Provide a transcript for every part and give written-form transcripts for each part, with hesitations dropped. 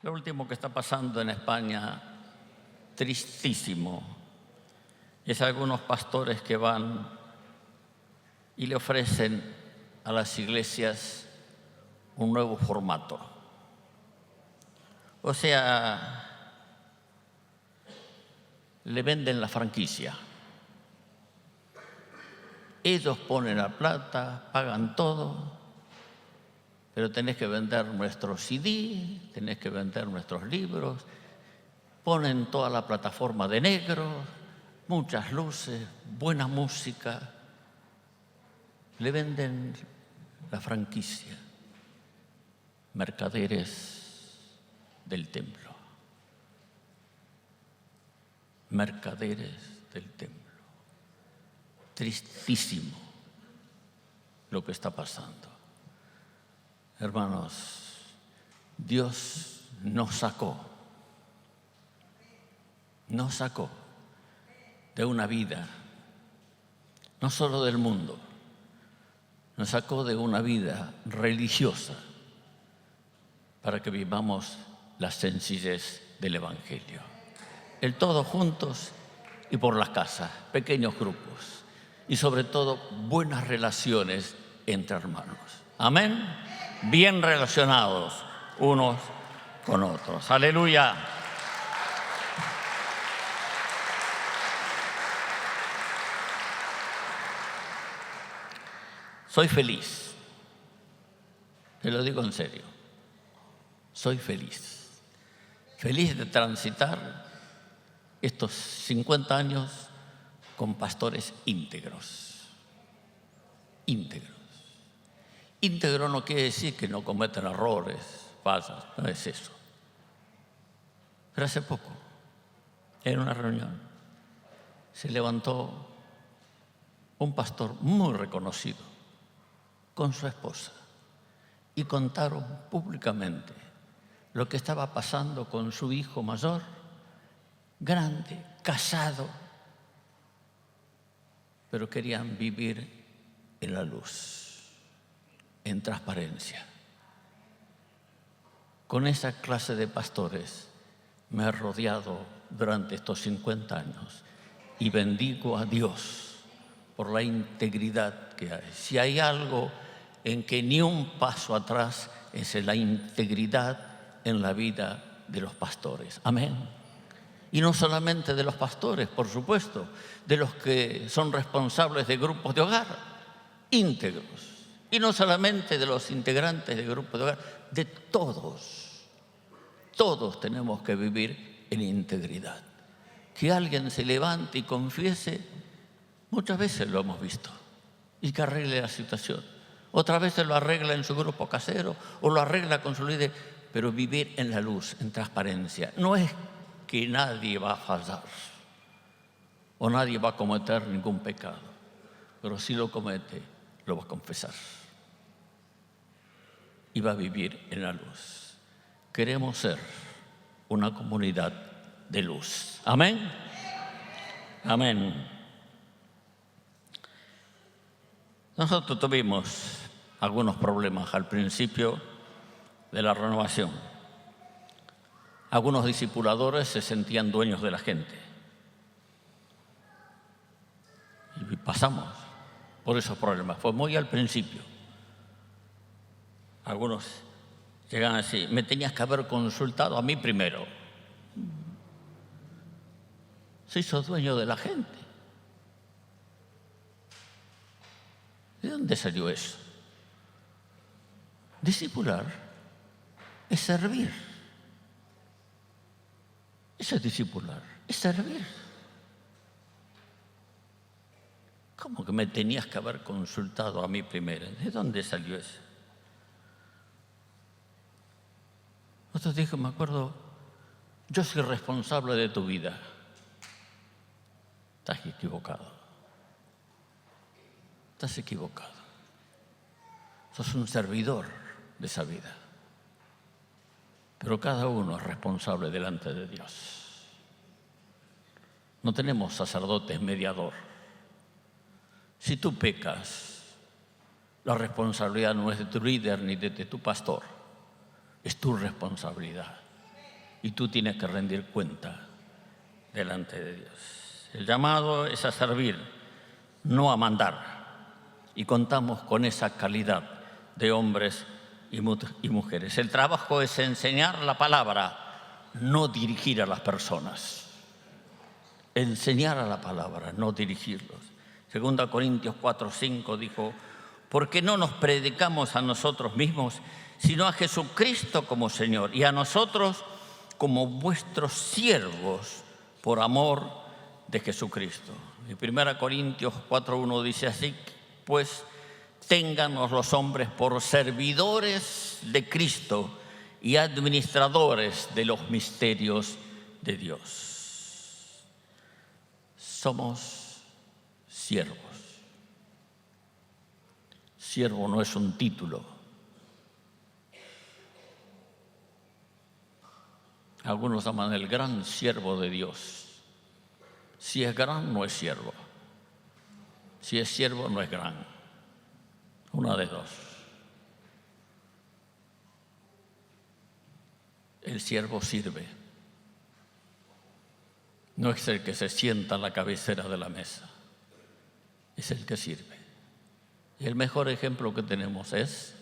Lo último que está pasando en España, tristísimo, es algunos pastores que van y le ofrecen a las iglesias un nuevo formato. O sea, le venden la franquicia. Ellos ponen la plata, pagan todo, pero tenés que vender nuestros CD, tenés que vender nuestros libros, ponen toda la plataforma de negro, muchas luces, buena música, le venden la franquicia, mercaderes del templo, mercaderes del templo. Tristísimo lo que está pasando. Hermanos, Dios nos sacó de una vida, no solo del mundo, nos sacó de una vida religiosa para que vivamos la sencillez del Evangelio. El todos juntos y por las casas, pequeños grupos y sobre todo buenas relaciones entre hermanos. Amén. Bien relacionados unos con otros. Aleluya. Soy feliz, te lo digo en serio, soy feliz de transitar estos 50 años con pastores íntegros. Íntegro no quiere decir que no cometen errores, falsas, no es eso. Pero hace poco, en una reunión, se levantó un pastor muy reconocido con su esposa y contaron públicamente lo que estaba pasando con su hijo mayor, grande, casado, pero querían vivir en la luz, en transparencia. Con esa clase de pastores me he rodeado durante estos 50 años y bendigo a Dios por la integridad que hay. Si hay algo en que ni un paso atrás, es la integridad en la vida de los pastores. Amén. Y no solamente de los pastores, por supuesto, de los que son responsables de grupos de hogar, íntegros. Y no solamente de los integrantes de grupos de hogar, de todos. Todos tenemos que vivir en integridad. Que alguien se levante y confiese, muchas veces lo hemos visto, y que arregle la situación. Otras veces lo arregla en su grupo casero o lo arregla con su líder, pero vivir en la luz, en transparencia. No es que nadie va a fallar o nadie va a cometer ningún pecado, pero si lo comete, lo va a confesar y va a vivir en la luz. Queremos ser una comunidad de luz. Amén. Amén. Nosotros tuvimos algunos problemas al principio de la renovación. Algunos discipuladores se sentían dueños de la gente. Y pasamos por esos problemas. Fue muy al principio. Algunos llegan así: me tenías que haber consultado a mí primero. Se hizo dueño de la gente. ¿De dónde salió eso? Discipular es servir. Eso es discipular, es servir. ¿Cómo que me tenías que haber consultado a mí primero? ¿De dónde salió eso? Otros dijo, me acuerdo, yo soy responsable de tu vida. Estás equivocado. Estás equivocado. Sos un servidor de esa vida. Pero cada uno es responsable delante de Dios. No tenemos sacerdotes mediador. Si tú pecas, la responsabilidad no es de tu líder ni de tu pastor. Es tu responsabilidad. y tú tienes que rendir cuenta delante de Dios. El llamado es a servir, no a mandar. Y contamos con esa calidad de hombres y mujeres. El trabajo es enseñar la palabra, no dirigir a las personas. Enseñar a la palabra, no dirigirlos. 2 Corintios 4:5 dijo: porque no nos predicamos a nosotros mismos, sino a Jesucristo como Señor, y a nosotros como vuestros siervos por amor de Jesucristo. Y 1 Corintios 4:1 dice así: pues téngannos los hombres por servidores de Cristo y administradores de los misterios de Dios. Somos siervos. Siervo no es un título. Algunos llaman el gran siervo de Dios. Si es gran, no es siervo. Si es siervo, no es gran. Una de dos. El siervo sirve. No es el que se sienta a la cabecera de la mesa. Es el que sirve. Y el mejor ejemplo que tenemos es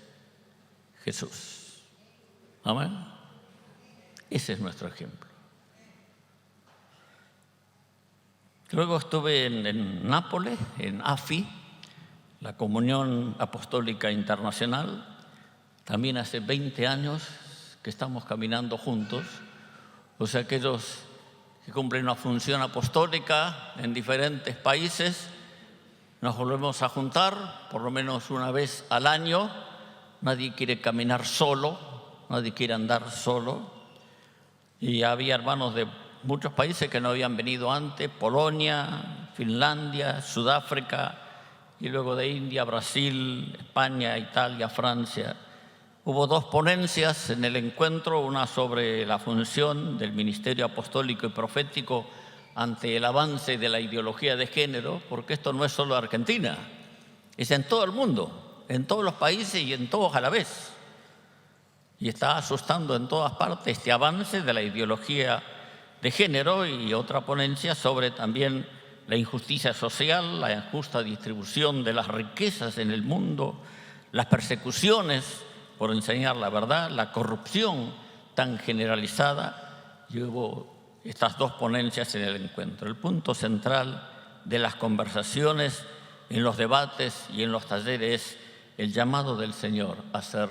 Jesús. Amén. Ese es nuestro ejemplo. Luego estuve en Nápoles, en AFI, la Comunión Apostólica Internacional. También hace 20 años que estamos caminando juntos. O sea, aquellos que cumplen una función apostólica en diferentes países, nos volvemos a juntar por lo menos una vez al año. Nadie quiere caminar solo, nadie quiere andar solo. Y había hermanos de muchos países que no habían venido antes: Polonia, Finlandia, Sudáfrica, y luego de India, Brasil, España, Italia, Francia. Hubo 2 ponencias en el encuentro, una sobre la función del ministerio apostólico y profético ante el avance de la ideología de género, porque esto no es solo Argentina, es en todo el mundo, en todos los países y en todos a la vez. Y está asustando en todas partes este avance de la ideología de género. Y otra ponencia sobre también la injusticia social, la injusta distribución de las riquezas en el mundo, las persecuciones por enseñar la verdad, la corrupción tan generalizada. Y hubo estas 2 ponencias en el encuentro. El punto central de las conversaciones, en los debates y en los talleres, es el llamado del Señor a ser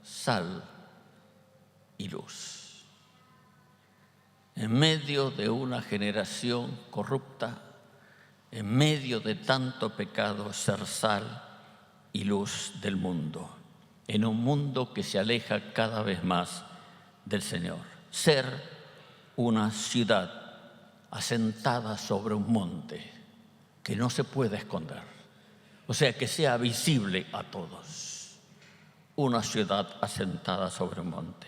sal y luz. En medio de una generación corrupta, en medio de tanto pecado, ser sal y luz del mundo, en un mundo que se aleja cada vez más del Señor. Ser una ciudad asentada sobre un monte que no se puede esconder, o sea, que sea visible a todos. Una ciudad asentada sobre un monte.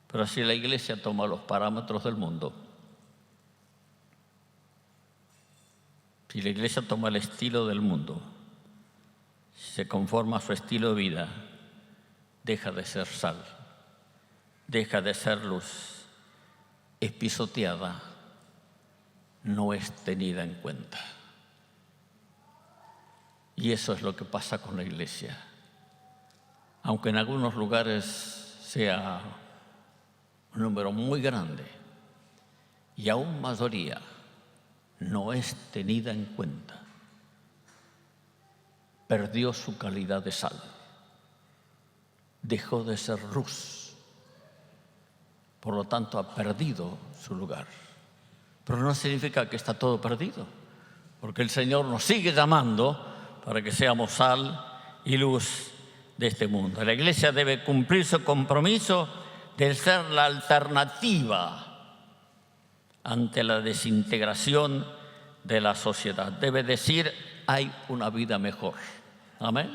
Pero si la Iglesia toma los parámetros del mundo, si la Iglesia toma el estilo del mundo, se conforma a su estilo de vida, deja de ser sal, deja de ser luz, es pisoteada, no es tenida en cuenta. Y eso es lo que pasa con la Iglesia. Aunque en algunos lugares sea un número muy grande y aún mayoría, no es tenida en cuenta. Perdió su calidad de sal, dejó de ser luz, por lo tanto ha perdido su lugar. Pero no significa que está todo perdido, porque el Señor nos sigue llamando para que seamos sal y luz de este mundo. La Iglesia debe cumplir su compromiso de ser la alternativa ante la desintegración de la sociedad. Debe decir: hay una vida mejor. Amén.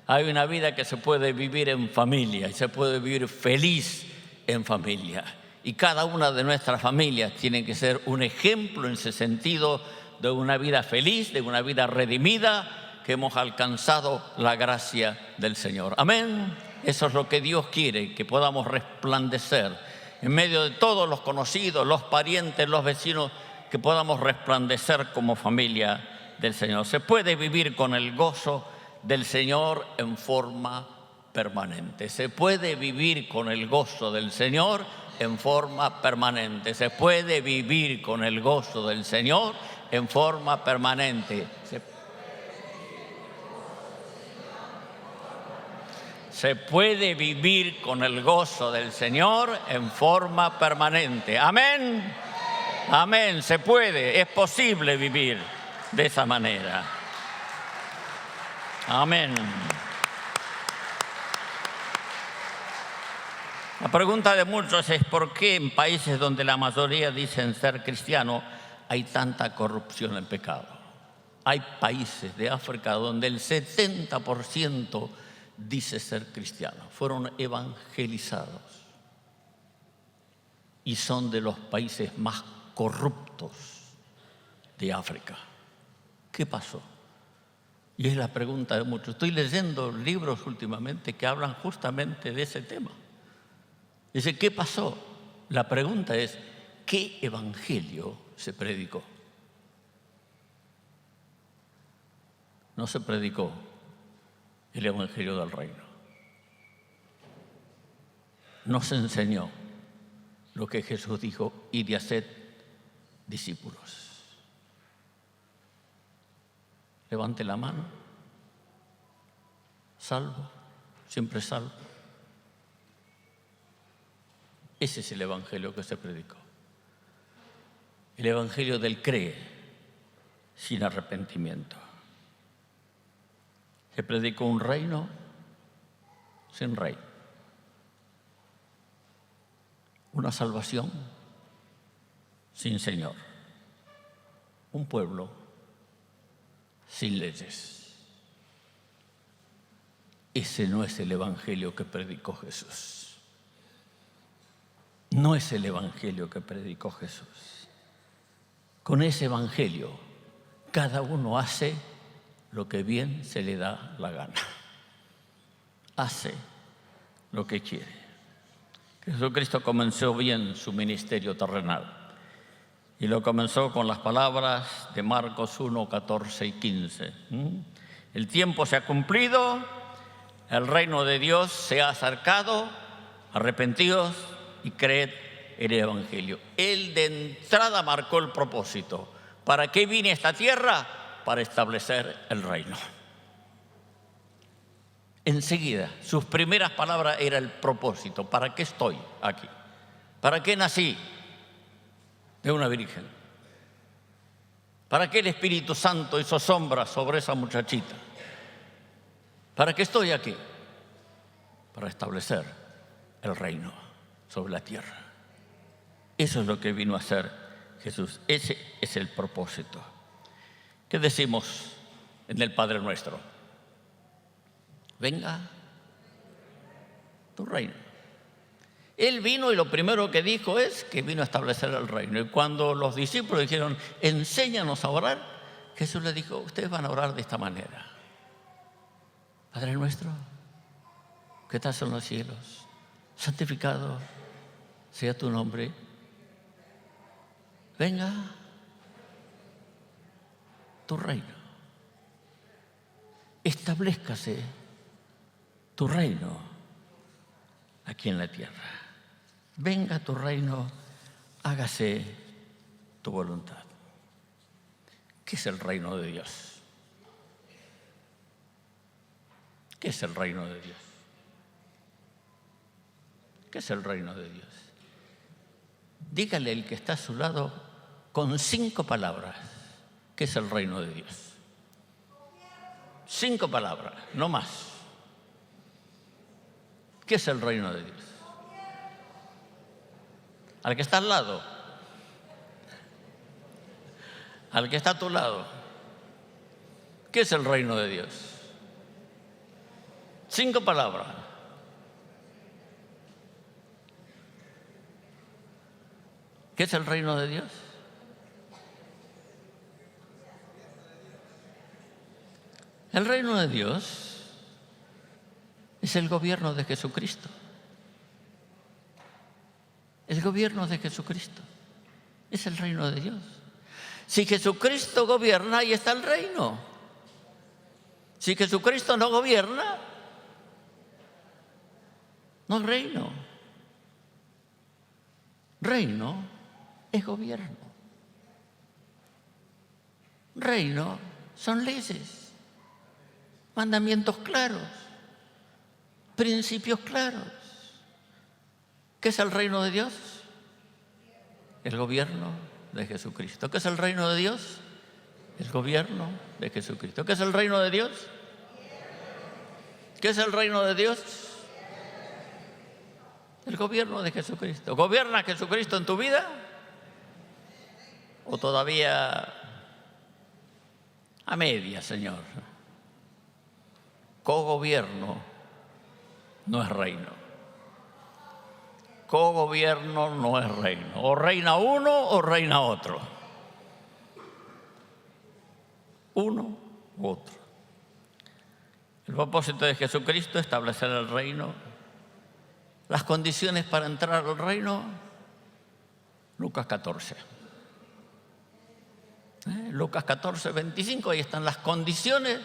Hay una vida que se puede vivir en familia y se puede vivir feliz en familia. Y cada una de nuestras familias tiene que ser un ejemplo en ese sentido de una vida feliz, de una vida redimida, que hemos alcanzado la gracia del Señor. Amén. Eso es lo que Dios quiere, que podamos resplandecer en medio de todos los conocidos, los parientes, los vecinos, que podamos resplandecer como familia del Señor. Se puede vivir con el gozo del Señor en forma permanente. Se puede vivir con el gozo del Señor en forma permanente. Se puede vivir con el gozo del Señor en forma permanente. Se puede vivir con el gozo del Señor en forma permanente. Amén. Amén. Se puede, es posible vivir de esa manera. Amén. La pregunta de muchos es: ¿por qué en países donde la mayoría dicen ser cristianos hay tanta corrupción y pecado? Hay países de África donde el 70% dice ser cristiano, fueron evangelizados y son de los países más corruptos de África. ¿Qué pasó? Y es la pregunta de muchos. Estoy leyendo libros últimamente que hablan justamente de ese tema. Dice, ¿qué pasó? La pregunta es, ¿qué evangelio se predicó? No se predicó el evangelio del reino. No se enseñó lo que Jesús dijo: id y haced discípulos. Levante la mano. Salvo, siempre salvo. Ese es el evangelio que se predicó. El evangelio del cree sin arrepentimiento. Se predicó un reino sin rey. Una salvación sin Señor. Un pueblo sin leyes. Ese no es el evangelio que predicó Jesús. No es el evangelio que predicó Jesús. Con ese evangelio, cada uno hace lo que bien se le da la gana. Hace lo que quiere. Jesucristo comenzó bien su ministerio terrenal. Y lo comenzó con las palabras de Marcos 1, 14 y 15. El tiempo se ha cumplido, el reino de Dios se ha acercado, arrepentidos y creed el evangelio. Él de entrada marcó el propósito. ¿Para qué vine a esta tierra? Para establecer el reino. Enseguida, sus primeras palabras era el propósito. ¿Para qué estoy aquí? ¿Para qué nací de una virgen? ¿Para qué el Espíritu Santo hizo sombra sobre esa muchachita? ¿Para qué estoy aquí? Para establecer el reino sobre la tierra. Eso es lo que vino a hacer Jesús. Ese es el propósito. ¿Qué decimos en el Padre Nuestro? Venga tu reino. Él vino y lo primero que dijo es que vino a establecer el reino. Y cuando los discípulos dijeron, enséñanos a orar, Jesús les dijo, ustedes van a orar de esta manera. Padre nuestro, que estás en los cielos, santificado sea tu nombre. Venga tu reino. Establezcase tu reino aquí en la tierra. Venga tu reino, hágase tu voluntad. ¿Qué es el reino de Dios? ¿Qué es el reino de Dios? ¿Qué es el reino de Dios? Dígale al que está a su lado con 5 palabras. ¿Qué es el reino de Dios? 5 palabras, no más. ¿Qué es el reino de Dios? Al que está al lado. Al que está a tu lado. ¿Qué es el reino de Dios? 5 palabras. ¿Qué es el reino de Dios? El reino de Dios es el gobierno de Jesucristo. El gobierno de Jesucristo. Es el reino de Dios. Si Jesucristo gobierna, ahí está el reino. Si Jesucristo no gobierna, no es reino. Reino es gobierno. Reino son leyes, mandamientos claros, principios claros. ¿Qué es el reino de Dios? El gobierno de Jesucristo. ¿Qué es el reino de Dios? El gobierno de Jesucristo. ¿Qué es el reino de Dios? ¿Qué es el reino de Dios? El gobierno de Jesucristo. ¿Gobierna Jesucristo en tu vida? ¿O todavía a media, Señor? Cogobierno no es reino. Cogobierno no es reino. O reina uno o reina otro. Uno u otro. El propósito de Jesucristo es establecer el reino. Las condiciones para entrar al reino, Lucas 14. Lucas 14, 25, ahí están las condiciones.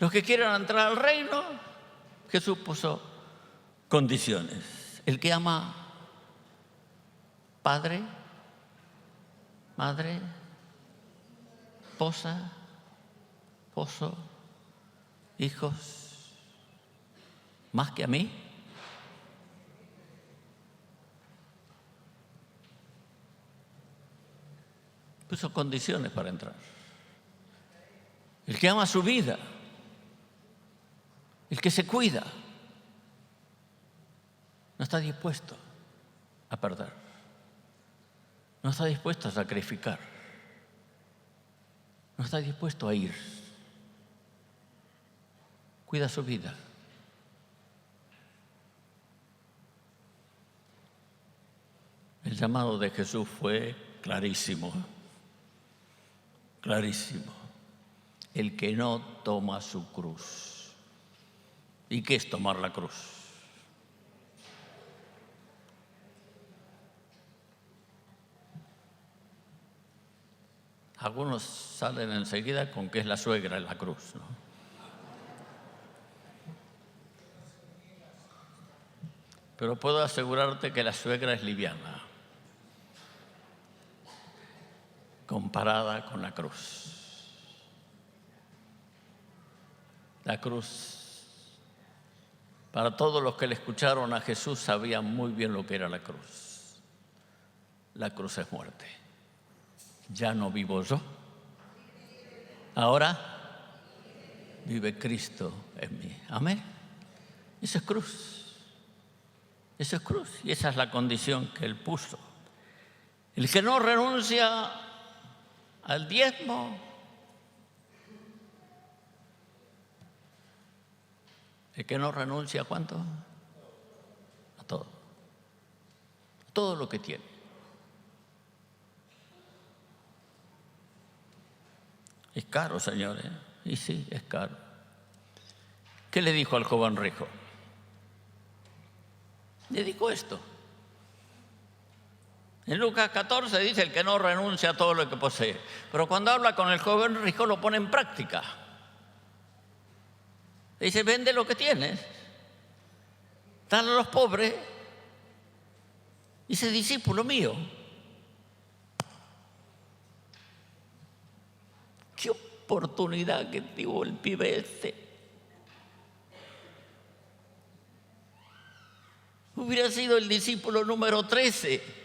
Los que quieran entrar al reino, Jesús puso condiciones. El que ama padre, madre, esposa, esposo, hijos, más que a mí, puso condiciones para entrar. El que ama su vida, el que se cuida, no está dispuesto a perder, no está dispuesto a sacrificar, no está dispuesto a ir. Cuida su vida. El llamado de Jesús fue clarísimo, clarísimo. El que no toma su cruz. ¿Y qué es tomar la cruz? Algunos salen enseguida con que es la suegra en la cruz, ¿no? Pero puedo asegurarte que la suegra es liviana comparada con la cruz. La cruz, para todos los que le escucharon a Jesús, sabían muy bien lo que era la cruz. La cruz es muerte. Ya no vivo yo. Ahora vive Cristo en mí. Amén. Eso es cruz. Eso es cruz. Y esa es la condición que Él puso. El que no renuncia al diezmo, el que no renuncia ¿a cuánto? A todo. A todo lo que tiene. Es caro, señores. Y sí, es caro. ¿Qué le dijo al joven rico? Le dijo esto. En Lucas 14 dice el que no renuncia a todo lo que posee. Pero cuando habla con el joven rico lo pone en práctica. Dice, vende lo que tienes, dale a los pobres y sé discípulo mío. Qué oportunidad que tuvo el pibe este. Hubiera sido el discípulo número 13.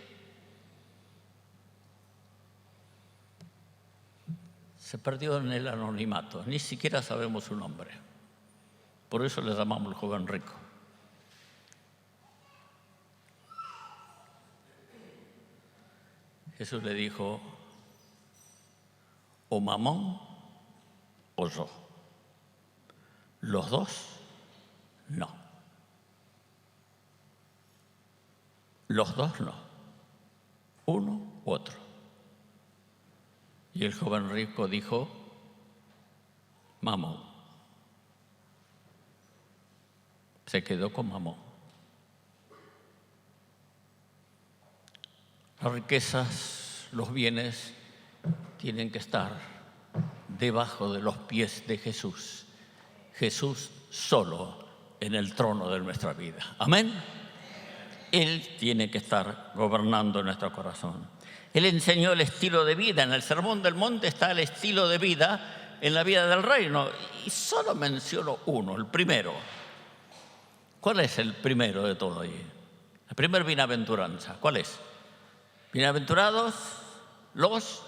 Se perdió en el anonimato, ni siquiera sabemos su nombre. Por eso le llamamos el joven rico. Jesús le dijo, o Mamón o yo. Los dos, no. Los dos no. Uno u otro. Y el joven rico dijo, Mamón. Se quedó con Mamón. Las riquezas, los bienes tienen que estar debajo de los pies de Jesús. Jesús solo en el trono de nuestra vida. Amén. Él tiene que estar gobernando nuestro corazón. Él enseñó el estilo de vida. En el Sermón del Monte está el estilo de vida en la vida del reino. Y solo menciono uno, el primero. ¿Cuál es el primero de todo allí? La primera bienaventuranza. ¿Cuál es? Bienaventurados los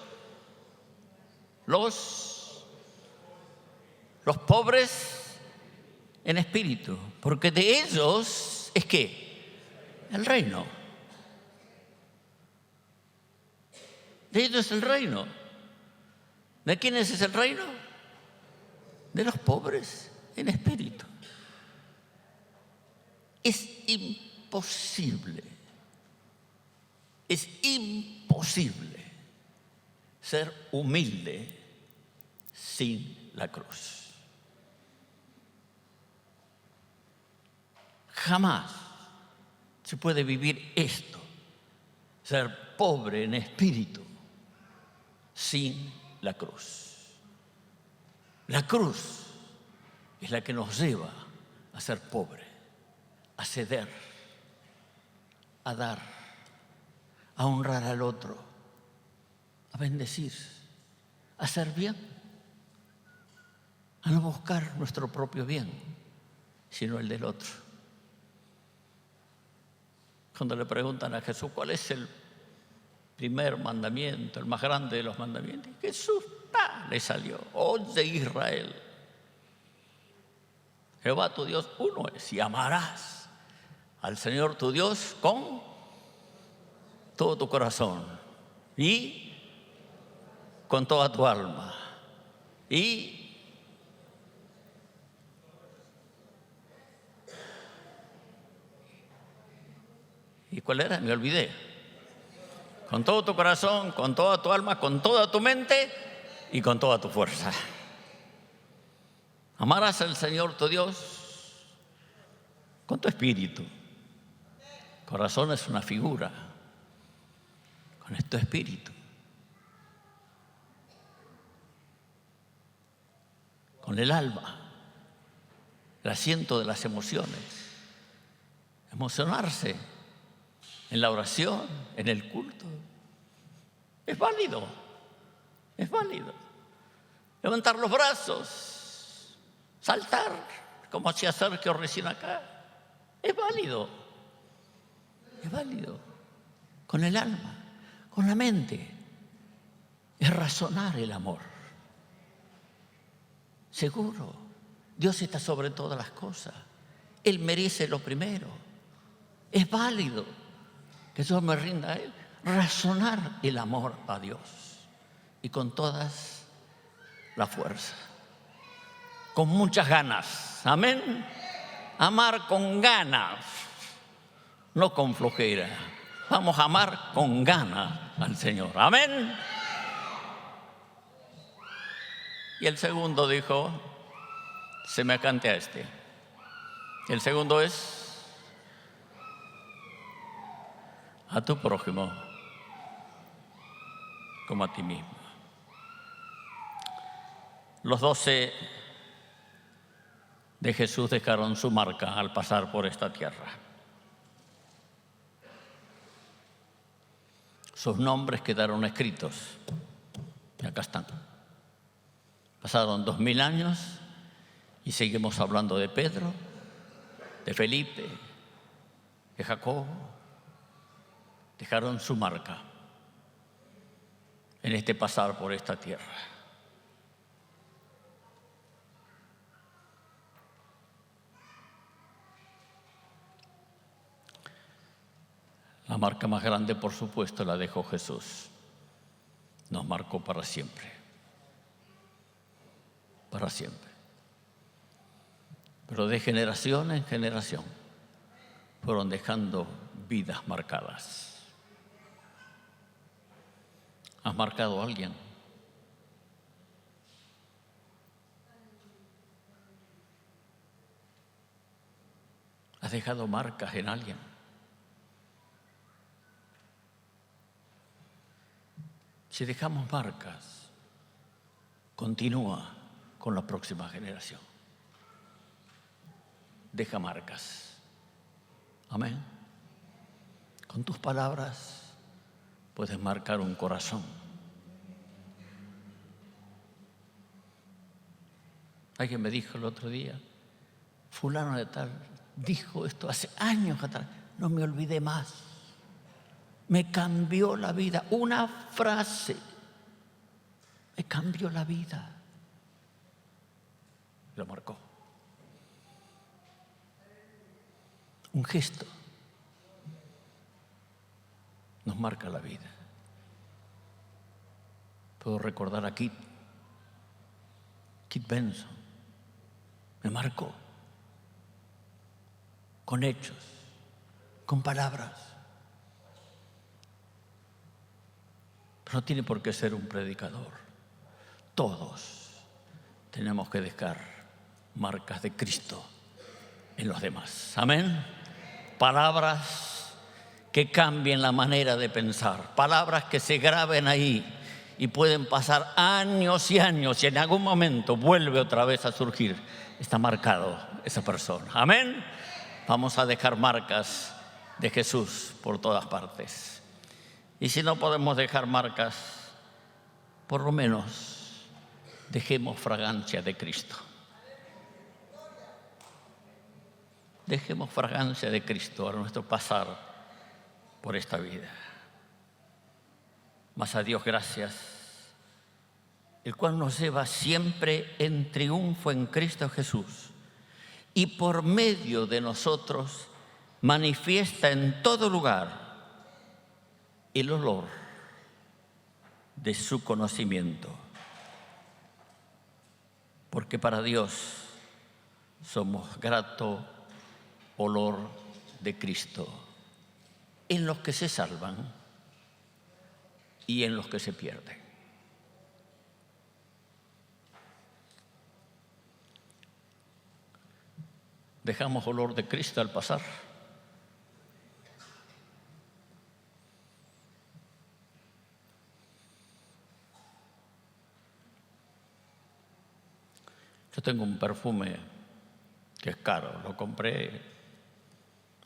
pobres en espíritu, porque de ellos es ¿qué? El reino. De ellos es el reino. ¿De quiénes es el reino? De los pobres en espíritu. Es imposible ser humilde sin la cruz. Jamás se puede vivir esto, ser pobre en espíritu, sin la cruz. La cruz es la que nos lleva a ser pobre, a ceder, a dar, a honrar al otro, a bendecir, a hacer bien, a no buscar nuestro propio bien, sino el del otro. Cuando le preguntan a Jesús cuál es el primer mandamiento, el más grande de los mandamientos, Jesús le salió: oye Israel, Jehová tu Dios uno es, y amarás al Señor tu Dios con todo tu corazón y con toda tu alma ¿y cuál era? Me olvidé. Con todo tu corazón, con toda tu alma, con toda tu mente y con toda tu fuerza. Amarás al Señor tu Dios con tu espíritu. Corazón es una figura. Con tu espíritu. Con el alma. El asiento de las emociones. Emocionarse en la oración, en el culto. Es válido. Es válido. Levantar los brazos, saltar, como hacía Sergio recién acá. Es válido. Es válido. Con el alma, con la mente. Es razonar el amor. Seguro, Dios está sobre todas las cosas. Él merece lo primero. Es válido que yo me rinda a Él. Razonar el amor a Dios. Y con todas la fuerza. Con muchas ganas. Amén. Amar con ganas. No con flojera. Vamos a amar con ganas al Señor. Amén. Y el segundo dijo, semejante a este. El segundo es a tu prójimo como a ti mismo. Los 12 de Jesús dejaron su marca al pasar por esta tierra. Sus nombres quedaron escritos. Y acá están. Pasaron 2000 años y seguimos hablando de Pedro, de Felipe, de Jacobo. Dejaron su marca en este pasar por esta tierra. La marca más grande, por supuesto, la dejó Jesús. Nos marcó para siempre. Para siempre. Pero de generación en generación fueron dejando vidas marcadas. ¿Has marcado a alguien? ¿Has dejado marcas en alguien? Si dejamos marcas, continúa con la próxima generación. Deja marcas. Amén. Con tus palabras puedes marcar un corazón. Alguien me dijo el otro día, fulano de tal dijo esto hace años atrás, no me olvidé más. Me cambió la vida. Una frase me cambió la vida. Lo marcó. Un gesto nos marca la vida. Puedo recordar a Kit Benson. Me marcó. Con hechos, con palabras. Pero no tiene por qué ser un predicador. Todos tenemos que dejar marcas de Cristo en los demás. Amén. Palabras que cambien la manera de pensar. Palabras que se graben ahí y pueden pasar años y años y en algún momento vuelve otra vez a surgir. Está marcado esa persona. Amén. Vamos a dejar marcas de Jesús por todas partes. Y si no podemos dejar marcas, por lo menos dejemos fragancia de Cristo. Dejemos fragancia de Cristo a nuestro pasar por esta vida. Mas a Dios gracias, el cual nos lleva siempre en triunfo en Cristo Jesús y por medio de nosotros manifiesta en todo lugar el olor de su conocimiento. Porque para Dios somos grato olor de Cristo en los que se salvan y en los que se pierden. Dejamos olor de Cristo al pasar. Yo tengo un perfume que es caro, lo compré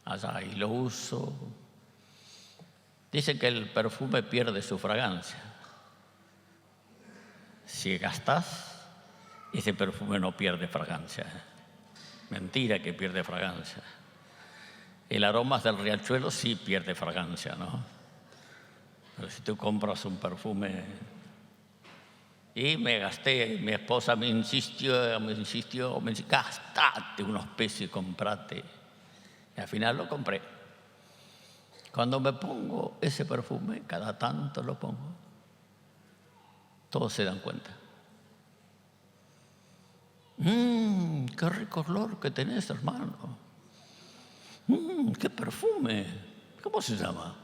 allá y lo uso. Dicen que el perfume pierde su fragancia. Si gastas, ese perfume no pierde fragancia. Mentira que pierde fragancia. El aroma del riachuelo sí pierde fragancia, ¿no? Pero si tú compras un perfume... Y me gasté, mi esposa me insistió, gastate unos pesos y comprate. Y al final lo compré. Cuando me pongo ese perfume, cada tanto lo pongo, todos se dan cuenta. Qué rico olor que tenés, hermano. Qué perfume. ¿Cómo se llama?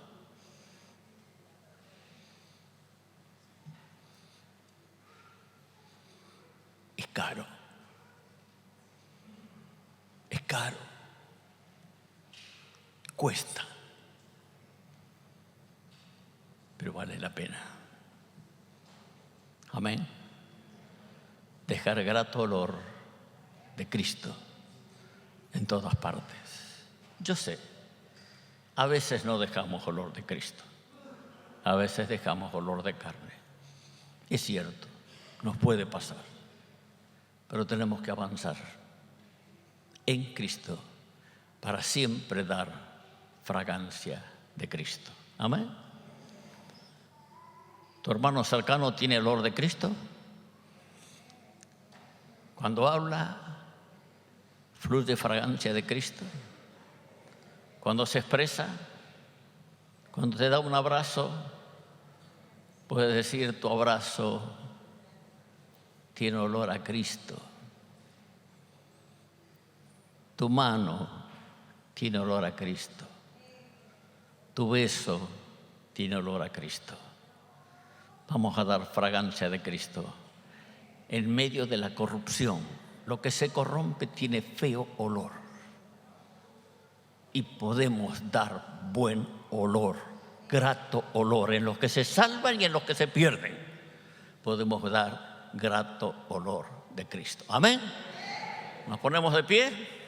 Es caro. Es caro. Cuesta. Pero vale la pena. Amén. Dejar grato olor de Cristo en todas partes. Yo sé, a veces no dejamos olor de Cristo. A veces dejamos olor de carne. Es cierto, nos puede pasar. Pero tenemos que avanzar en Cristo para siempre dar fragancia de Cristo. Amén. ¿Tu hermano cercano tiene olor de Cristo? Cuando habla, fluye fragancia de Cristo. Cuando se expresa, cuando te da un abrazo, puedes decir tu abrazo tiene olor a Cristo. Tu mano tiene olor a Cristo. Tu beso tiene olor a Cristo. Vamos a dar fragancia de Cristo en medio de la corrupción. Lo que se corrompe tiene feo olor. Y podemos dar buen olor grato olor. En los que se salvan y en los que se pierden, podemos dar grato olor de Cristo. Amén. Nos ponemos de pie.